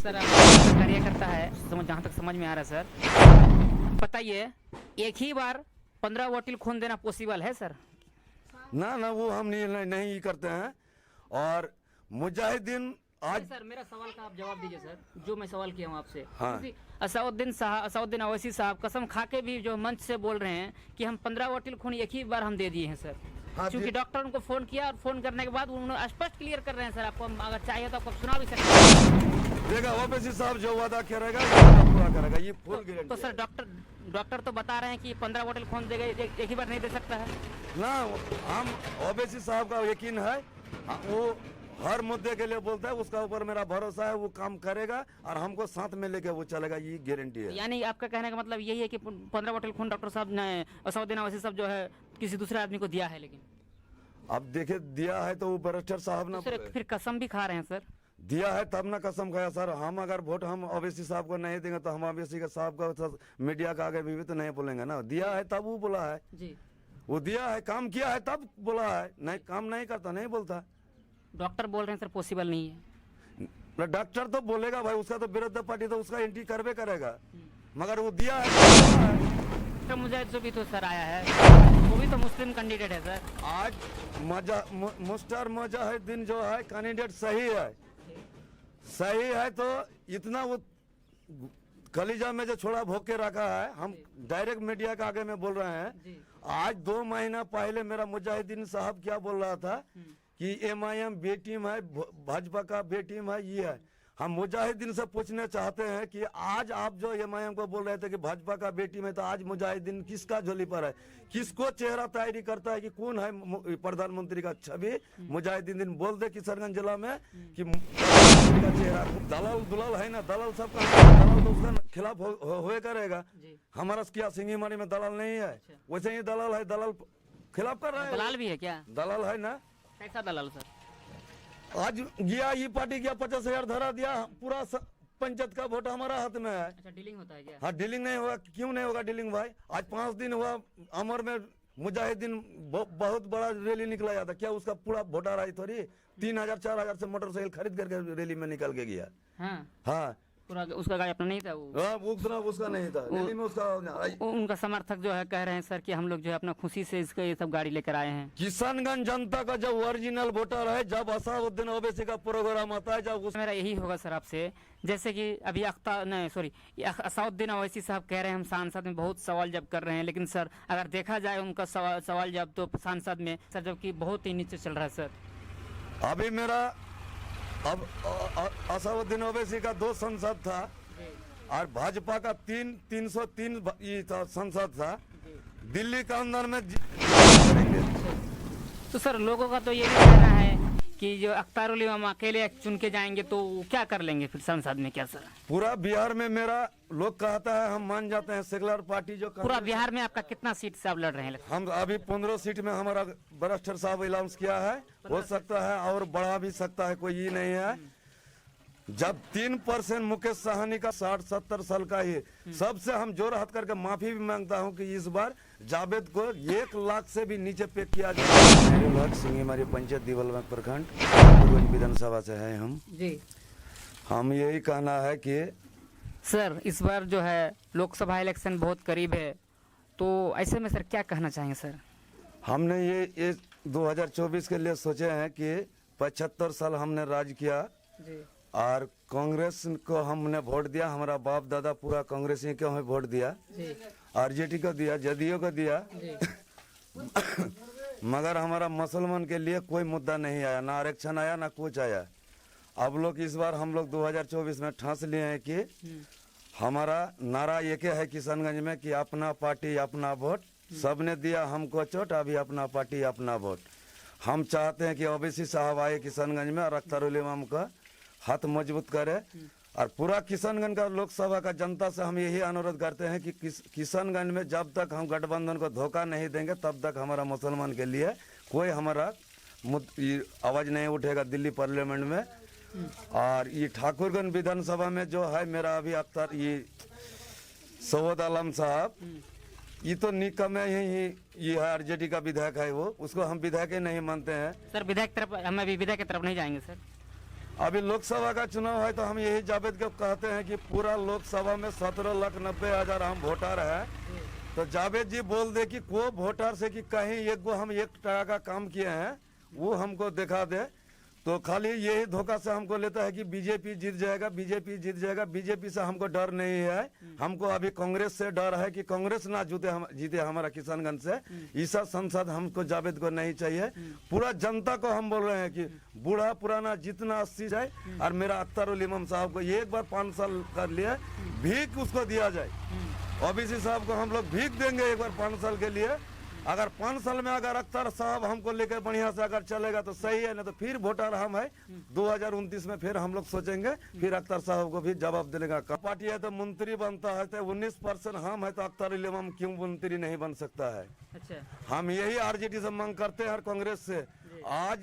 Sir आप कार्यकर्ता है, जहाँ तक समझ में आ रहा है सर, बताइए एक ही बार 15 बोतल खून देना पॉसिबल है सर? ना ना, वो हम नहीं करते हैं। और मुजाहिदीन आज सर मेरा सवाल का आप जवाब दीजिए सर, जो मैं सवाल किया हूँ आपसे। हाँ। असउद्दीन अवैसी साहब कसम खा के भी जो मंच से बोल रहे हैं कि हम 15 बोतल खून एक ही बार हम दे दिए हैं सर। हाँ, क्योंकि डॉक्टर उनको फोन किया और फोन करने के बाद उन्होंने स्पष्ट क्लियर कर रहे हैं सर, आपको अगर चाहिए तो आपको सुना भी सकते हैं। देखा ओबीसी साहब जो वादा करेगा वो पूरा करेगा, ये फुल गारंटी। तो सर डॉक्टर तो बता रहे हैं कि 15 बोतल खून देगा, एक ही बार नहीं दे सकता है ना। हम ओबीसी साहब का यकीन है, वो हर मुद्दे के लिए बोलता है, उसका ऊपर मेरा भरोसा है, वो काम करेगा और हमको साथ में लेके वो चलेगा, ये गारंटी है। यानी आपका कहने का मतलब यही है कि 15 बोतल खून डॉक्टर साहब ने असउद्दीन अवैसी साहब जो है किसी दूसरे आदमी को दिया है, लेकिन अब देखे दिया है तो वो बैरिस्टर साहब ने फिर कसम भी खा रहे हैं सर। दिया है तब ना कसम खाया सर। हम अगर वोट हम ओबीसी साहब को नहीं देंगे तो हम ओबीसी के साहब का मीडिया का आगे भी तो नहीं बोलेंगे ना। दिया है तब वो बोला है जी, वो दिया है, काम किया है तब बोला है, नहीं काम नहीं करता नहीं बोलता। डॉक्टर बोल रहे हैं सर पॉसिबल नहीं है। डॉक्टर तो बोलेगा भाई, उसका तो विरोध पार्टी तो उसका एंट्री करवे करेगा, मगर वो दिया है। तो मुजाहिद जो भी तो सर आया है वो भी तो मुस्लिम कैंडिडेट है सर। आज मुस्टर मुजाहिदीन जो है कैंडिडेट सही है तो इतना वो कलीजा में जो छोड़ा भोग के रखा है, हम डायरेक्ट मीडिया के आगे में बोल रहे हैं। आज 2 महीना पहले मेरा मुजाहिदीन साहब क्या बोल रहा था कि MIM बी टीम है, भाजपा का बी टीम है, ये है। हम मुजाहिदीन से पूछना चाहते हैं कि आज आप जो MIM को बोल रहे थे कि भाजपा का बी टीम है, तो आज मुजाहिदीन किसका झोली पर है? किसको चेहरा तैयारी करता है कि कौन है प्रधानमंत्री का छवि? मुजाहिदीन बोल दे किशनगंज जिला में कि प्रधानमंत्री का चेहरा दलाल दुलाल है ना, दलाल सबका दलाल तो उसका खिलाफ हुए करेगा। हमारा क्या सिंगीमारी में दलाल नहीं है? वैसे ही दलाल है, दलाल खिलाफ कर रहे हैं। दलाल भी है क्या? दलाल है ना। कैसा दलाल सर? आज गया ये पार्टी गया 50,000 धरा दिया, पूरा पंचायत का वोट हमारा हाथ में है। अच्छा डीलिंग होता है क्या? हाँ डीलिंग नहीं होगा, क्यों नहीं होगा डीलिंग भाई? आज 5 दिन हुआ अमर में मुजाहिदीन बहुत बड़ा रैली निकला जाता, क्या उसका पूरा वोटर आई थोड़ी? 3,000 4,000 से मोटरसाइकिल खरीद करके रैली में निकल के गया। हाँ पूरा उसका गाड़ी अपना नहीं था वो उसका नहीं था रैली में उसका। उनका समर्थक जो है कह रहे हैं सर कि हम लोग जो है अपना खुशी से इसका ये सब गाड़ी लेकर आए हैं। किशनगंज जनता का जो ओरिजिनल वोटर है, जब असउद्दीन ओवैसी का प्रोग्राम आता है, जब मेरा यही होगा सर आपसे, जैसे कि अभी असउद्दीन अवैसी साहब कह रहे हैं हम सांसद में बहुत सवाल जब कर रहे हैं, लेकिन सर अगर देखा जाए उनका सवाल जब तो सांसद में सर जबकि बहुत ही नीचे चल रहा है सर। अभी मेरा अब असउद्दीन ओवैसी का 2 संसद था और भाजपा का 303 ये था संसद था दिल्ली के अंदर में। तो सर लोगों का तो ये भी कहना है कि जो अख्तारुल इमाम अकेले चुन के जाएंगे तो क्या कर लेंगे फिर संसद में? क्या सर पूरा बिहार में मेरा लोग कहता है हम मान जाते हैं सेकुलर पार्टी जो पूरा बिहार में आपका कितना सीट से आप लड़ रहे हैं? हम अभी 15 सीट में हमारा बैरिस्टर साहब अनाउंस किया है, हो सकता है और बढ़ा भी सकता है, कोई ये नहीं है। जब 3% मुकेश साहनी का 60-70 साल का ही सबसे हम जोर हाथ करके माफी भी मांगता हूं कि इस बार जावेद को 1 लाख से भी नीचे पे किया जाए। सिंह हमारी पंचायत दिवलबाग प्रखंड विधानसभा से है हम जी। हम यही कहना है कि सर इस बार जो है लोकसभा इलेक्शन बहुत करीब है, तो ऐसे में सर क्या कहना चाहेंगे सर? हमने ये 2024 के लिए सोचे हैं कि 75 साल हमने राज किया जी। और कांग्रेस को हमने वोट दिया, हमारा बाप दादा पूरा कांग्रेस ही को हमें वोट दिया, RJD को दिया, जदयू को दिया मगर हमारा मुसलमान के लिए कोई मुद्दा नहीं आया, ना आरक्षण आया ना कुछ आया। अब लोग इस बार हम लोग 2024 में ठांस लिए हैं कि हमारा नारा एक है किशनगंज में कि अपना पार्टी अपना वोट। सबने दिया हमको चोट, अभी अपना पार्टी अपना वोट। हम चाहते हैं कि ओबीसी साहब आए किशनगंज में और अख्तारुल इमाम का हाथ मजबूत करे। और पूरा किशनगंज का लोकसभा का जनता से हम यही अनुरोध करते हैं कि किशनगंज में जब तक हम गठबंधन को धोखा नहीं देंगे तब तक हमारा मुसलमान के लिए कोई हमारा आवाज नहीं उठेगा दिल्ली पार्लियामेंट में। और ये ठाकुरगंज विधानसभा में जो है मेरा अभी अख्तर ये सौद आलम साहब, ये तो निकम है, ये है RJD का विधायक है, वो उसको हम विधायक ही नहीं मानते हैं सर। विधायक तरफ हम अभी विधायक की तरफ नहीं जाएंगे सर। अभी लोकसभा का चुनाव है तो हम यही जावेद को कहते हैं कि पूरा लोकसभा में 17,90,000 हम वोटर है। तो जावेद जी बोल दे कि को वोटर से कि कहीं एक को हम 1 टका का काम किए हैं वो हमको दिखा दे। तो खाली यही धोखा से हमको लेता है कि बीजेपी जीत जाएगा, बीजेपी जीत जाएगा। बीजेपी से हमको डर नहीं है, हमको अभी कांग्रेस से डर है कि कांग्रेस ना जीते हमारा किशनगंज से। ऐसा संसद हमको जावेद को नहीं चाहिए। पूरा जनता को हम बोल रहे हैं कि बूढ़ा पुराना जितना 80 जाए और मेरा अख्तर उल इमाम साहब को एक बार 5 साल कर लिए भीख उसको दिया जाए। ओबीसी साहब को हम लोग भीख देंगे एक बार 5 साल के लिए। अगर 5 साल में अगर अख्तर साहब हमको लेकर बढ़िया से अगर चलेगा तो सही है, ना तो फिर वोटर हम है 2029 में फिर हम लोग सोचेंगे, फिर अख्तर साहब को भी जवाब देने का। पार्टी है तो मंत्री बनता है तो 19% हम है तो अख्तर उल इमाम क्यों मंत्री नहीं बन सकता है। अच्छा, हम यही आरजेडी से मांग करते हैं और कांग्रेस से। आज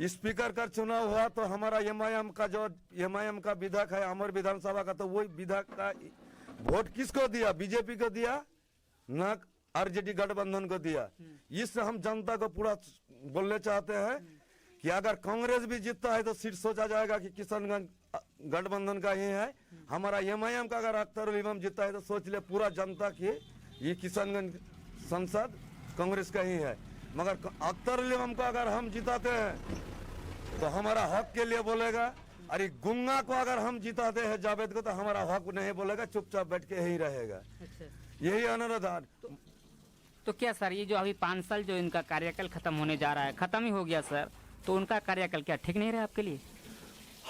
स्पीकर का चुनाव हुआ तो हमारा एमआईएम का जो एमआईएम का विधायक है अमर विधानसभा का, तो वही विधायक का वोट किसको दिया? बीजेपी को दिया, न आरजेडी गठबंधन को दिया। इससे हम जनता को पूरा बोलने चाहते हैं कि अगर कांग्रेस भी जीतता है तो सीट सोचा जाएगा कि किशनगंज गठबंधन का ही है। हमारा एमआईएम का अगर अख्तर उल इमाम जीतता है तो सोच ले पूरा जनता की ये किशनगंज संसद कांग्रेस का ही है। मगर अख्तर उल इमाम को अगर हम जिताते हैं तो हमारा हक के लिए बोलेगा, अरे गुंगा को अगर हम जिताते हैं जावेद को तो हमारा हक नहीं बोलेगा, चुपचाप बैठ के ही रहेगा। अच्छा। यही अनुरोध है। तो क्या सर ये जो अभी 5 साल जो इनका कार्यकाल खत्म होने जा रहा है, खत्म ही हो गया सर, तो उनका कार्यकाल क्या ठीक नहीं रहा आपके लिए?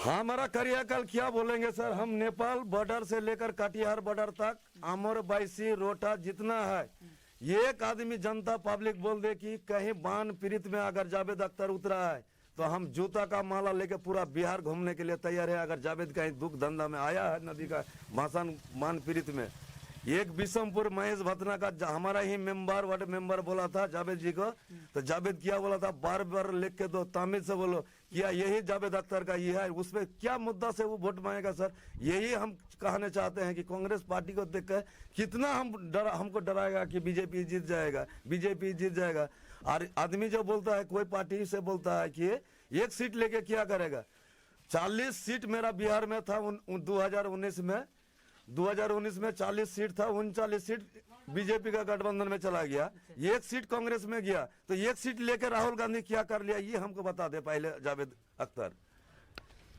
हमारा कार्यकाल क्या बोलेंगे सर, हम नेपाल बॉर्डर से लेकर कटिहार बॉर्डर तक अमर बाईसी रोटा जितना है, एक आदमी जनता पब्लिक बोल दे कि कहीं बान पीड़ित में अगर जावेद अख्तर उतरा है तो हम जूता का माला लेके पूरा बिहार घूमने के लिए तैयार है। अगर जावेद कहीं दुख धंधा में आया है नदी का भाषण मान पीड़ित में, एक बिशमपुर महेश भतना का हमारा ही मेंबर वार्ड मेंबर बोला था जावेद जी को, तो जावेद क्या बोला था, बार बार लिख के दो तमिल से बोलो क्या यही जावेद अख्तर का ये है, उसमें क्या मुद्दा से वो वोट मांगेगा सर। यही हम कहना चाहते हैं कि कांग्रेस पार्टी को देखकर कितना हमको डराएगा कि बीजेपी जीत जाएगा, बीजेपी जीत जाएगा। और आदमी जो बोलता है कोई पार्टी से बोलता है कि 1 सीट लेके क्या करेगा, 40 सीट मेरा बिहार में था 2019 में, 2019 में 40 सीट था, 39 सीट बीजेपी का गठबंधन में चला गया, 1 सीट कांग्रेस में गया। तो 1 सीट लेकर राहुल गांधी क्या कर लिया ये हमको बता दे पहले जावेद अख्तर।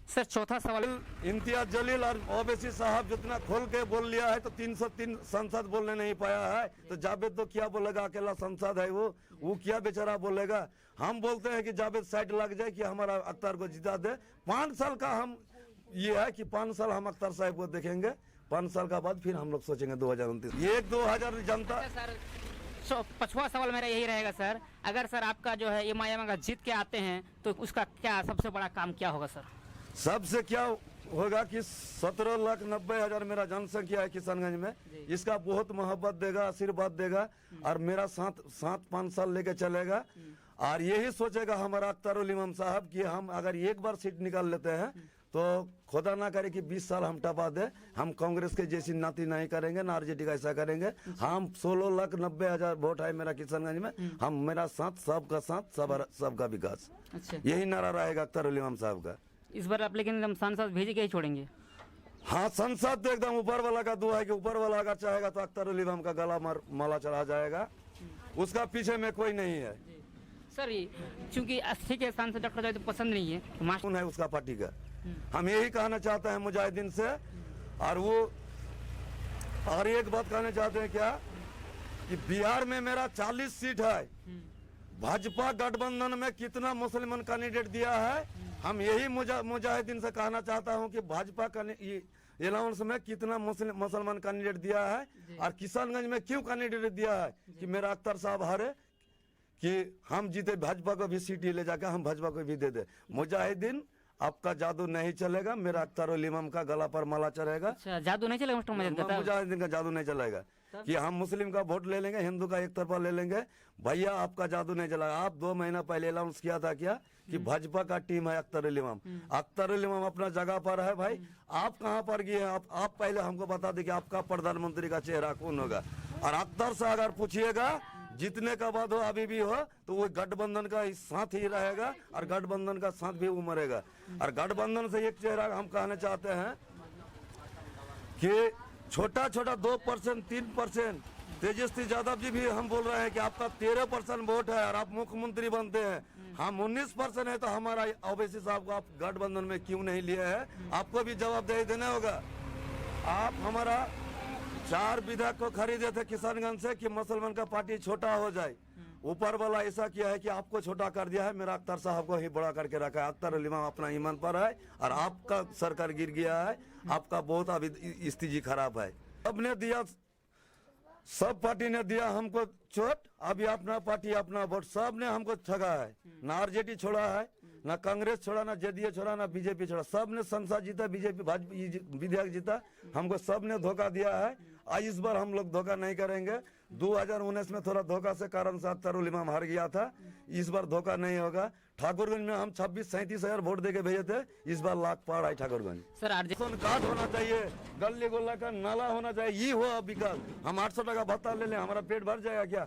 सर चौथा सवाल, इम्तियाज जलील और ओवैसी साहब जितना खोल के बोल लिया है तो 303 संसद बोलने नहीं पाया है, तो जावेद तो क्या बोलेगा, अकेला संसद है वो क्या बेचारा बोलेगा। हम बोलते हैं कि जावेद साइड लग जाए कि हमारा अख्तर को जिता दे। 5 साल का हम ये है कि 5 साल हम अख्तर साहब को देखेंगे, 5 साल का बाद फिर हम लोग सोचेंगे 2029। ये 2000 जनता। सर 5वां सवाल मेरा यही रहेगा सर, अगर सर आपका जो है एमआईएम अगर जीत के आते हैं तो उसका क्या सबसे बड़ा काम क्या होगा सर? सबसे क्या होगा कि 17,90,000 मेरा जनसंख्या है किशनगंज में, इसका बहुत मोहब्बत देगा, आशीर्वाद देगा और मेरा साथ 5 साल लेके चलेगा। और यही सोचेगा हमारा अख्तर उल इमाम साहब कि हम अगर एक बार सीट निकाल लेते हैं तो खुदा ना करे कि 20 साल हम टपा दे, हम कांग्रेस के जैसी नाती नहीं करेंगे, ना आरजेडी का ऐसा करेंगे। हम 16,90,000 वोट है मेरा किशनगंज में, हम मेरा साथ सबका विकास। अच्छा। यही नारा रहेगा अख्तर उल इमाम साहब का। इस बार आप लेकिन हम सांसद भेज के ही छोड़ेंगे? हाँ, संसद तो एकदम ऊपर वाला का दुआ है कि ऊपर वाला अगर चाहेगा तो अख्तर उल इमाम का गला माला चढ़ा जाएगा, उसका पीछे में कोई नहीं है। सर चूंकि ठीक है सांसद डॉक्टर जावेद पसंद नहीं है, कौन है उसका पार्टी का, हम यही कहना चाहते हैं मुजाहिदीन से। और वो और एक बात कहना चाहते हैं क्या कि बिहार में मेरा 40 सीट है, भाजपा गठबंधन में कितना मुसलमान कैंडिडेट दिया है, हम यही मुजाहिदीन से कहना चाहता हूं कि भाजपा का अलाउंस में कितना मुसलमान कैंडिडेट दिया है और किशनगंज में क्यों कैंडिडेट दिया है कि मेरा अख्तर साहब हारे कि हम जीते, भाजपा को भी सीट ही ले जाकर हम भाजपा को भी दे दे। मुजाहिदीन आपका जादू नहीं चलेगा, मेरा अख्तर उल इमाम का गला पर माला चढ़ेगा। अच्छा, जादू नहीं चलेगा मुजाहिदीन का जादू नहीं चलेगा कि हम मुस्लिम का वोट ले लेंगे, हिंदू का एक तरफा ले लेंगे। भैया आपका जादू नहीं चलेगा। आप 2 महीना पहले अनाउंस किया था क्या कि भाजपा का टीम है अख्तर उल इमाम। अख्तर उल इमाम अपना जगह पर है भाई, आप कहाँ पर गए हैं? आप पहले हमको बता दें कि आपका प्रधानमंत्री का चेहरा कौन होगा। और अख्तर से अगर पूछिएगा जीतने का बाद हो अभी भी हो तो वो गठबंधन का साथ ही रहेगा और गठबंधन का साथ भी वो मरेगा। और गठबंधन से एक चेहरा हम कहना चाहते हैं कि छोटा छोटा 2%, 3%, तेजस्वी यादव जी भी हम बोल रहे हैं कि आपका 13% वोट है और आप मुख्यमंत्री बनते हैं, हम 19% है तो हमारा ओवैसी साहब को आप गठबंधन में क्यों नहीं लिए हैं? आपको भी जवाबदेही देना होगा। आप हमारा 4 विधायक को खरीदे थे किशनगंज से कि मुसलमान का पार्टी छोटा हो जाए, ऊपर वाला ऐसा किया है कि आपको छोटा कर दिया है, मेरा अख्तर साहब को ही बड़ा करके रखा है। अख्तर अली इमाम अपना ईमान पर है और आपका सरकार गिर गया है, आपका बहुत अभी स्थिति खराब है। सबने दिया, सब पार्टी ने दिया हमको चोट, अभी अपना पार्टी अपना वोट, सब ने हमको ठगा है। ना आरजेडी छोड़ा है, ना कांग्रेस छोड़ा, ना जेडीए छोड़ा, ना बीजेपी छोड़ा, सब ने संसद जीता, बीजेपी भाजपा विधायक जीता, हमको सब ने धोखा दिया है। आज इस बार हम लोग धोखा नहीं करेंगे। 2019 में थोड़ा धोखा से कारण से अख्तर उल इमाम हार गया था, इस बार धोखा नहीं होगा। ठाकुरगंज में हम 26-37 हजार वोट देके भेजे थे, इस बार लाख पार आए ठाकुरगंज। सर घाट होना चाहिए, गली गोला का नाला होना चाहिए, ये हो विकास। हम 800 टका भत्ता ले लें, हमारा पेट भर जाएगा क्या?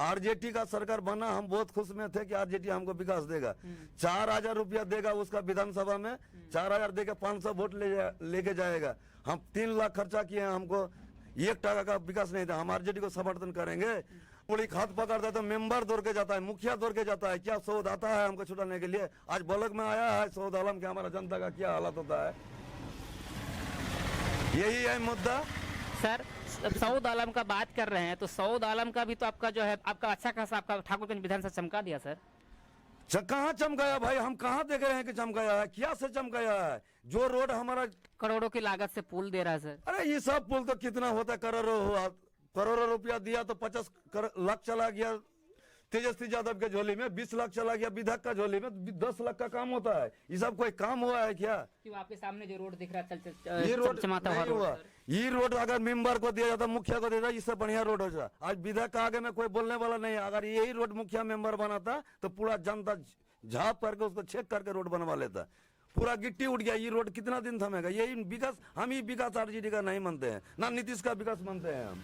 आरजेडी का सरकार बना, हम बहुत खुश में थे कि आरजेडी हमको विकास देगा। 4000 रुपया देगा उसका विधानसभा में, 4000 देके 500 वोट लेके जाएगा। हम 3 लाख खर्चा किए, हमको 1 टका का विकास नहीं था। हम आरजेडी को समर्थन करेंगे। पूरी खाद पकड़ता है तो मेंबर दौड़ के जाता है, मुखिया दौड़ के जाता है, क्या सौद आता है हमको छुड़ाने के लिए? आज ब्लॉक में आया है सौद आलम के, हमारा जनता का क्या हालत होता है, यही है मुद्दा। सर सऊद आलम का बात कर रहे हैं तो सऊद आलम का भी तो आपका जो है आपका अच्छा खासा आपका ठाकुरगंज विधानसभा चमका दिया सर। कहाँ चमकाया भाई? हम कहाँ देख रहे हैं कि चमकाया है? क्या से चमकाया है? जो रोड हमारा करोड़ों की लागत से पुल दे रहा है सर। अरे ये सब पुल तो कितना होता है, करोड़ों रुपया दिया तो 50 लाख चला गया तेजस्वी यादव के झोली में, 20 लाख चला गया विधायक का झोली में, 10 लाख का काम होता है। ये सब कोई काम हुआ है क्या? कि आपके सामने जो रोड दिख रहा है ये रोड चमचमाता नहीं हुआ हुआ। ये रोड अगर मेंबर को दिया जाता, मुखिया को दिया जाता, इससे बढ़िया रोड हो जाता। आज विधायक का आगे में कोई बोलने वाला नहीं है। अगर यही रोड मुखिया मेंबर बनाता तो पूरा जनता झाँप करके उसको चेक करके रोड बनवा लेता। पूरा गिट्टी उठ गया, ये रोड कितना दिन थमेगा? यही विकास, हम ही विकास आरजेडी का नहीं मानते हैं, ना नीतीश का विकास मानते हैं हम।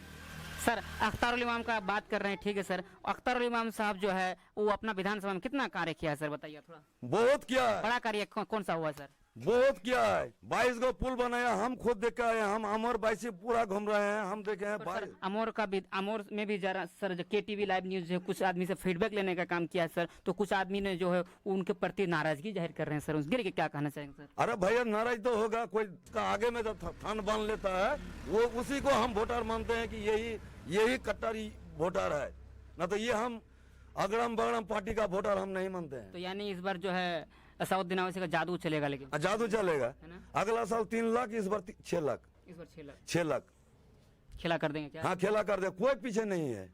सर अख्तर उल इमाम का बात कर रहे हैं, ठीक है सर, अख्तर उल इमाम साहब जो है वो अपना विधानसभा में कितना कार्य किया है सर, बताइए थोड़ा। बहुत किया है, बड़ा कार्य कौन सा हुआ है सर? बहुत किया है। 22 गो पुल बनाया, हम खुद देख के आए। हम अमर 22 पूरा घूम रहे हैं, हम देखे हैं। सर अमोर का भी, अमोर में भी जरा सर जो KTV लाइव न्यूज जो है कुछ आदमी से फीडबैक लेने का काम किया है सर, तो कुछ आदमी ने जो है उनके प्रति नाराजगी जाहिर कर रहे हैं सर, उसके लिए क्या कहना चाहेंगे सर? अरे भैया नाराज तो होगा, कोई का आगे में जो थान बांध लेता है वो उसी को हम वोटर मानते हैं कि यही कट्टरी वोटर है, ना तो ये हम अगड़म बगड़म पार्टी का वोटर हम नहीं मानते हैं। तो यानी इस बार जो है असउद्दीन ओवैसी का जादू चलेगा, लेकिन जादू चलेगा। है ना? अगला साल 3 लाख, इस बार 6 लाख। इस बार 6 लाख 6 लाख खेला कर देंगे क्या? हाँ खेला कर दे, कोई पीछे नहीं है।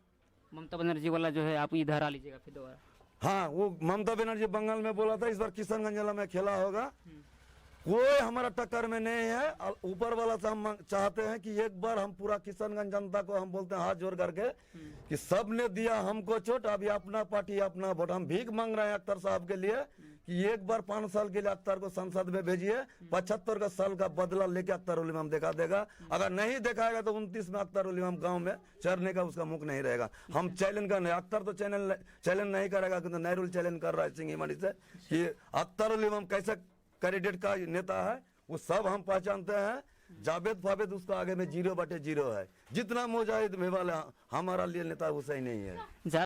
ममता बनर्जी वाला जो है आप इधर आ लीजिएगा फिर दोबारा। हाँ वो ममता बनर्जी बंगाल में बोला था, इस बार किशनगंज जिला में खेला होगा। कोई हमारा टक्कर में नहीं है। ऊपर वाला से हम चाहते हैं कि एक बार हम पूरा किशनगंज जनता को हम बोलते हैं हाथ जोड़ करके कि सब ने दिया हमको चोट, अभी अपना पार्टी अपना वोट। हम भीख मांग रहे हैं अख्तर साहब के लिए कि एक बार 5 साल के लिए अख्तर को संसद में भेजिए, 75 का साल का बदला लेके अख्तर उल इमाम देखा देगा। अगर नहीं दिखाएगा तो 29 में अख्तर उल इमाम गाँव में चढ़ने का उसका मुख नहीं रहेगा। हम चैलेंज करने, अख्तर तो चैलेंज नहीं करेगा, किंतु नेहरू चैलेंज कर रहा है सिंह से कि अख्तर उल इमाम कैसे कैंडिडेट का नेता है, वो सब हम पहचानते हैं। जावेद फावेद उसका आगे में 0/0 है। जितना मुजाहिद में वाला हमारा लिए नेता वो सही नहीं है।